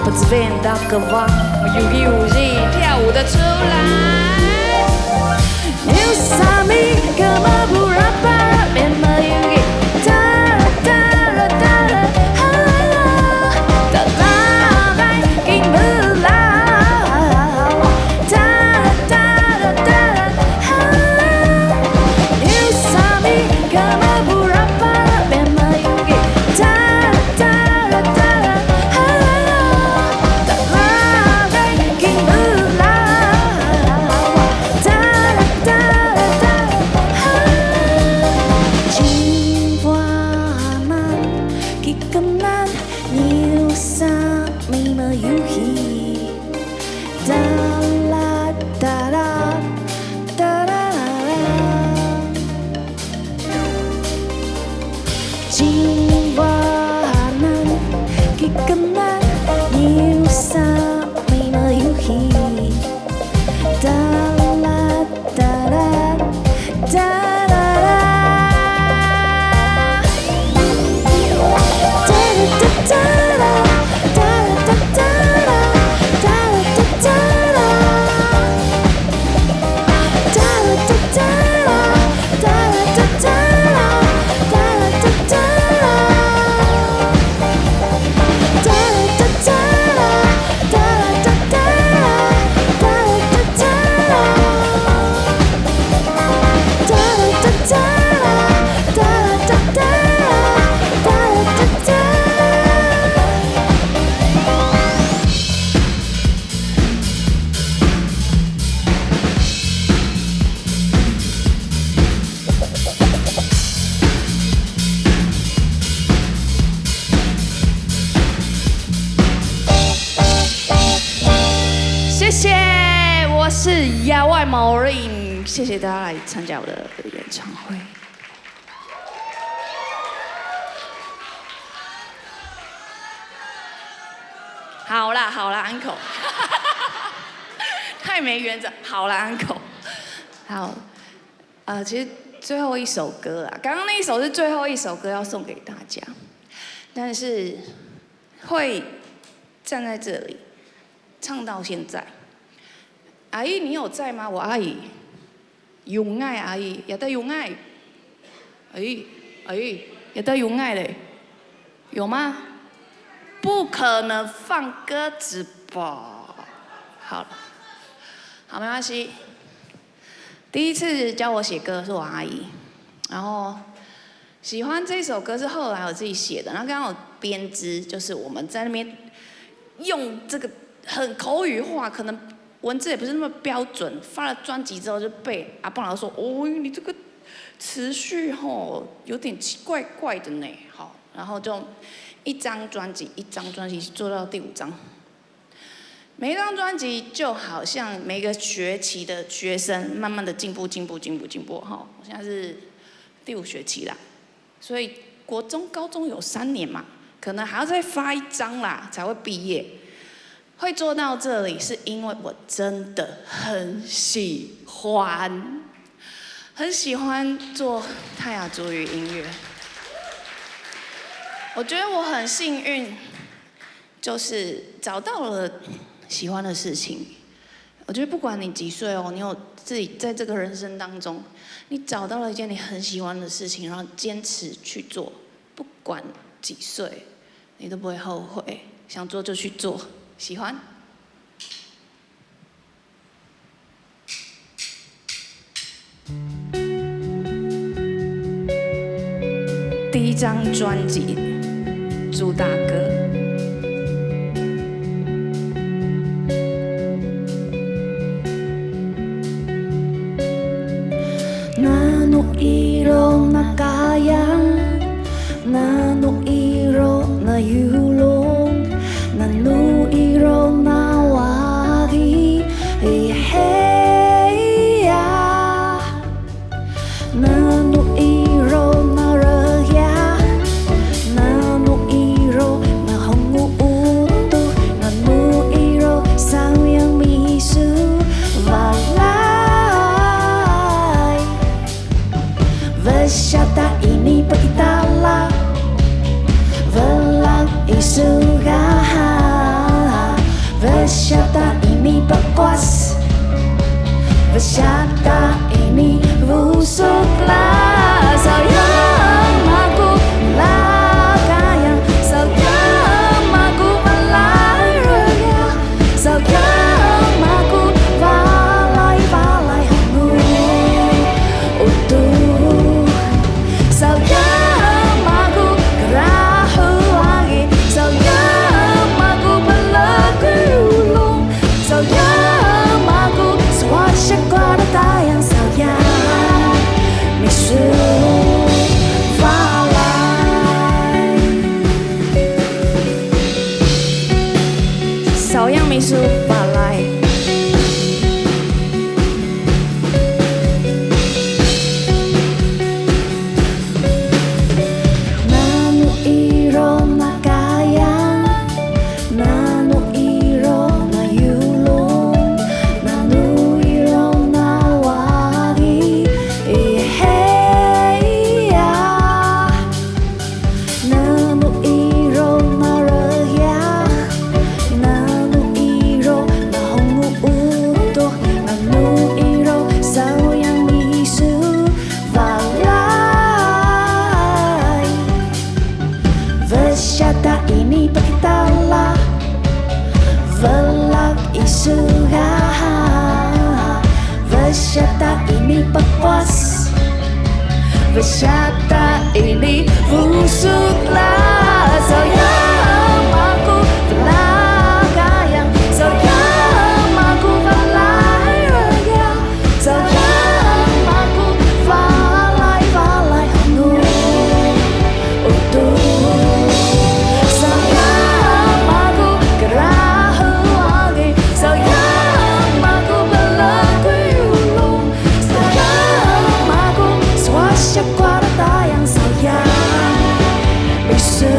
不自变的渴望，没有游戏跳舞的出来。You saw me come up berapa memang you da da da da da da kinh mưa lao da da da da You saw me come up berapa memang you da da da da da kinh mưa lao情话慢，几咁难，你啥咪么有戏？哒啦哒啦哒啦啦，情话难，几咁难，你啥咪么有戏？哒啦哒啦哒。谢谢，我是野外毛人，谢谢大家来参加我的演唱会。好啦好啦 ，uncle， 太没原则。好啦 ，uncle， 好，其实最后一首歌啊，刚刚那一首是最后一首歌要送给大家，但是会站在这里唱到现在。阿姨，你有在吗？我阿姨，永爱阿姨，也在永爱。阿姨，也在永爱嘞，有吗？不可能放鸽子吧？好了，好，没关系。第一次教我写歌是我阿姨，然后喜欢这首歌是后来我自己写的，然后刚刚有编织，就是我们在那边用这个很口语化，可能文字也不是那么标准。发了专辑之后就被阿邦老师说：“哦，你这个词序吼有点怪怪的呢。”好，然后就一张专辑做到第5张。每一张专辑就好像每个学期的学生慢慢的进步哈。我现在是第5学期啦，所以国中、高中有3年嘛，可能还要再发1张啦才会毕业。会做到这里是因为我真的很喜欢做泰雅族语音乐。我觉得我很幸运，就是找到了喜欢的事情。我觉得不管你几岁哦，你有自己在这个人生当中，你找到了一件你很喜欢的事情，然后坚持去做，不管几岁，你都不会后悔。想做就去做。喜欢。第1张专辑，朱大哥。Nano iro na kayang, nano iro na yulong, nano iro na wagi, hey ya, nano iro Bersyatta ini berkuas, bersyatta ini busuklah. Sayang aku belakang, sayang aku melarangnya, sayang aku balai-balai hangu utuh, sayang aku gerahu lagi, sayang aku berlaku ulung, sayang aku swasya kuat tayang, sayang misu valai, sayang misu valai. Nanu iro makayang, nanu iro na yulong, nanu iro na wagi, iheya. Nanu iro na raya, nanu iro na hongu utuh, nanu iro sayang misu valai. Bersyatta ini berkitalah, velak isuha. Bersyatta ini berpuas, bersyatta ini busuklah. Sayang aku belakang, sayang aku balai raya, sayang aku balai-balai hangu utuh, sayang aku gerahu lagi, sayang aku berlaku ulung, sayang aku swasya kuat tayang, sayang bisu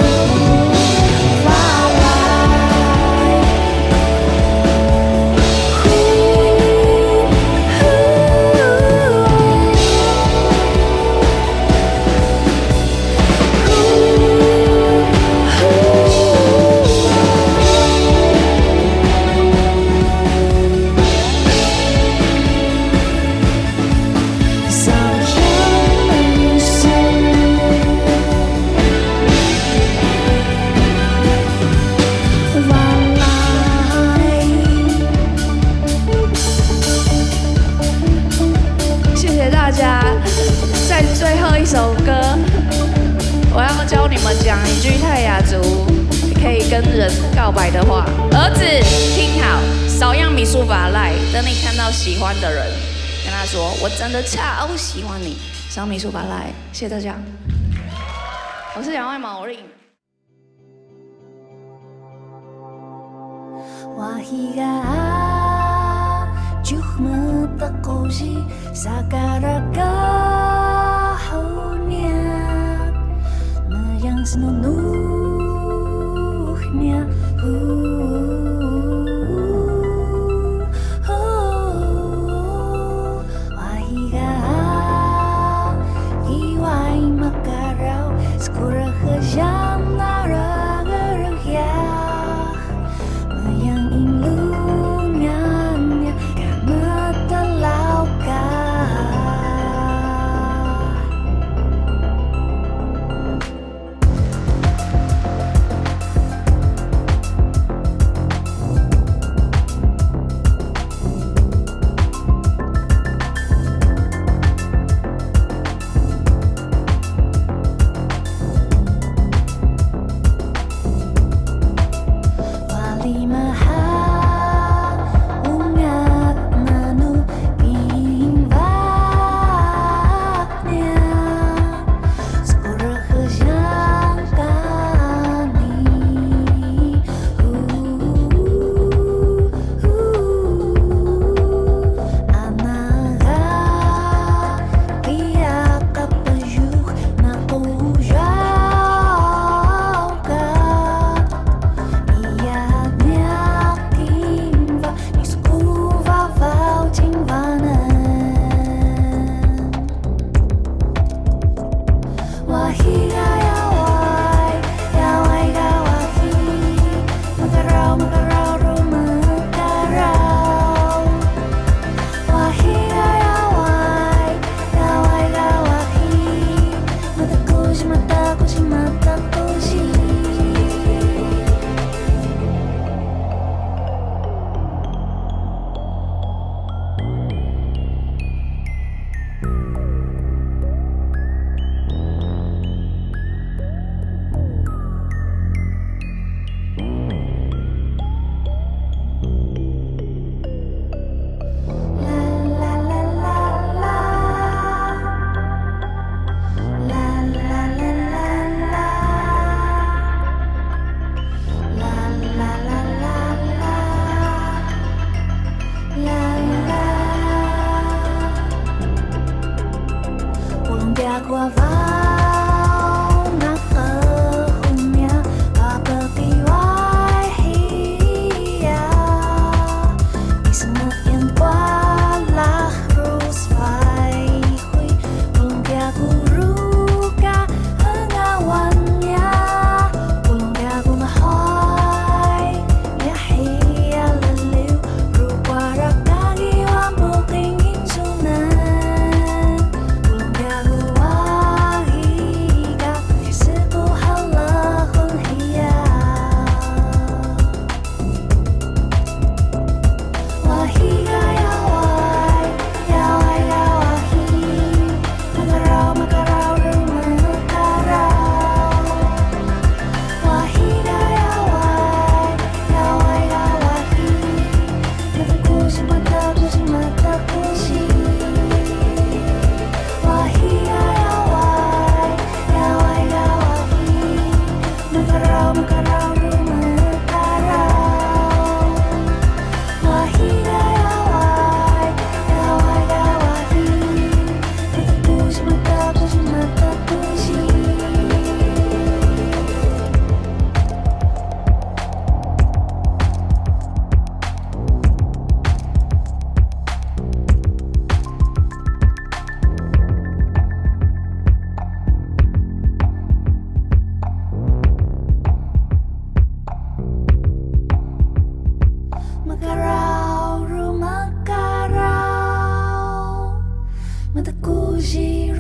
valai.教你们讲一句泰雅族可以跟人告白的话。儿子，听好，少样米数法赖。等你看到喜欢的人，跟他说：“我真的超喜欢你。”少米数法赖，谢谢大家。我是杨外毛令。 Wahiga juh matakosi sakaraga hunya mayang senunuhnya wahiga iwai makarau skura khajam naragarya yang ilungannya karena terlaukah Makarau, Matakushi,